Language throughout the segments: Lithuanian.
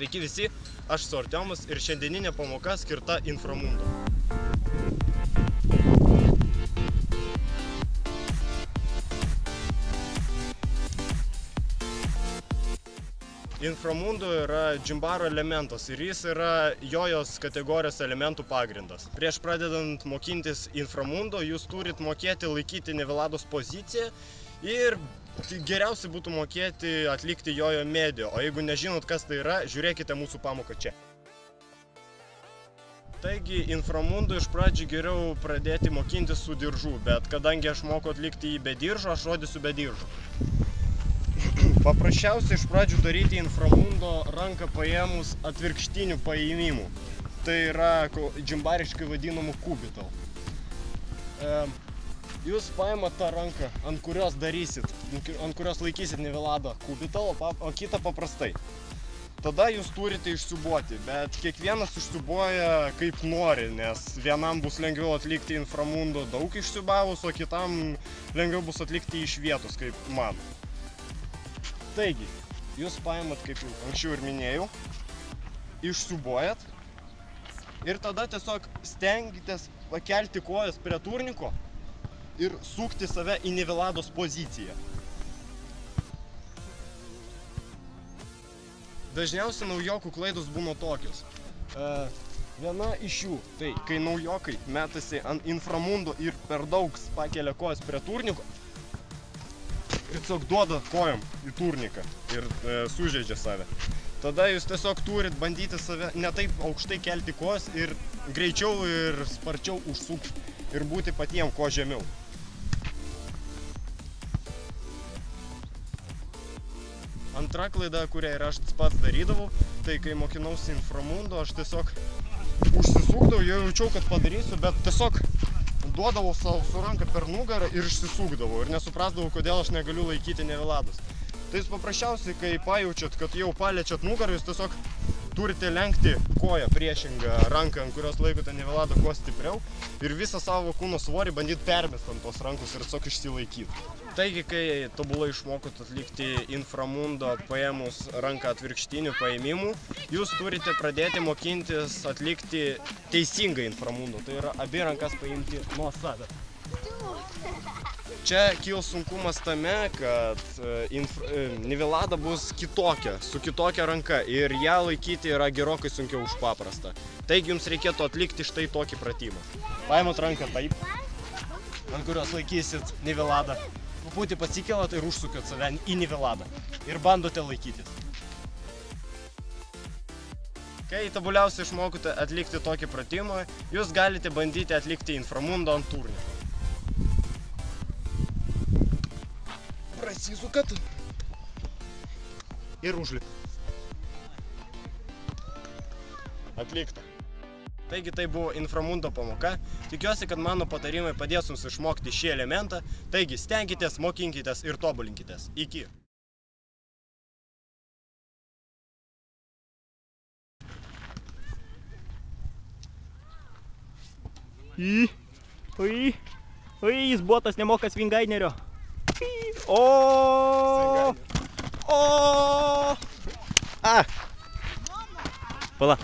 Sveiki visi, aš esu Artiomas ir šiandieninė pamoka skirta Inframundo. Inframundo yra džimbaro elementas ir jis yra jojos kategorijos elementų pagrindas. Prieš pradedant mokintis Inframundo, jūs turit mokėti laikyti Nivelados poziciją ir geriausiai būtų mokėti atlikti jojo medio, o jeigu nežinot, kas tai yra, žiūrėkite mūsų pamoką čia. Taigi, Inframundo iš pradžių geriau pradėti mokintis su diržu, bet kadangi aš moku atlikti jį be diržo, aš rodysiu be diržo. Paprasčiausiai iš pradžių daryti Inframundo ranką paėmus atvirkštinių paėmimų. Tai yra džimbariškai vadinamų kubital. Jūs paimat tą ranką, ant kurios darysit, ant kurios laikysit Niveladą kubital, o kitą paprastai. Tada jūs turite išsiubuoti, bet kiekvienas išsiubuoja kaip nori, nes vienam bus lengviau atlikti Inframundo daug išsiubavus, o kitam lengviau bus atlikti iš vietos, kaip man. Taigi, jūs paimat, kaip anksčiau ir minėjau, išsiubuojat ir tada tiesiog stengitės pakelti kojas prie turniko ir sukti save į Nivelados poziciją. Dažniausiai naujokų klaidos būna tokios. Viena iš jų, tai kai naujokai metasi ant Inframundo ir per daug pakelia kojas prie turniko ir tiesiog duoda kojom į turniką ir sužeidžia save. Tada jūs tiesiog turit bandyti save ne taip aukštai kelti kojas ir greičiau ir sparčiau užsukti ir būti patiem ko žemiau. Antra klaida, kurią ir aš pats darydavau, tai kai mokinausi Inframundo, aš tiesiog užsisukdavau, jau jaučiau, kad padarysiu, bet tiesiog duodavau savo su ranką per nugarą ir išsisukdavau ir nesuprasdavau, kodėl aš negaliu laikyti Nivelados. Tai jūs paprasčiausiai, kai pajaučiat, kad jau paliečiat nugarą, jūs tiesiog turite lenkti koją priešingą ranką, ant kurios laikote Niveladą kuo stipriau ir visą savo kūno svorį bandyti permesti ant tos rankos ir tiesiog išsilaikyti. Taigi, kai tobulai išmokot atlikti Inframundo paėmus ranką atvirkštinių paėmimų, jūs turite pradėti mokintis atlikti teisingą Inframundo, tai yra abi rankas paimti nuo savęs. Čia kils sunkumas tame, kad Nivelada bus kitokia, su kitokia ranka ir ją laikyti yra gerokai sunkiau už paprastą. Taigi jums reikėtų atlikti štai tokį pratimą. Paimot ranką taip, ant kurios laikysit Niveladą. Truputį pasikelat ir užsukat save į Niveladą ir bandote laikytis. Kai tobuliausiai išmokote atlikti tokį pratimą, jūs galite bandyti atlikti Inframundo ant turniko. Prasisukat ir užlipat. Atlikta. Taigi tai buvo Inframundo pamoka. Tikiuosi, kad mano patarimai padės jums išmokti šį elementą. Taigi stenkitės, mokinkitės ir tobulinkitės. Iki. Oi, jis botas nemoka svingainerio. O! Pala.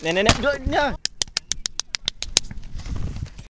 Ne.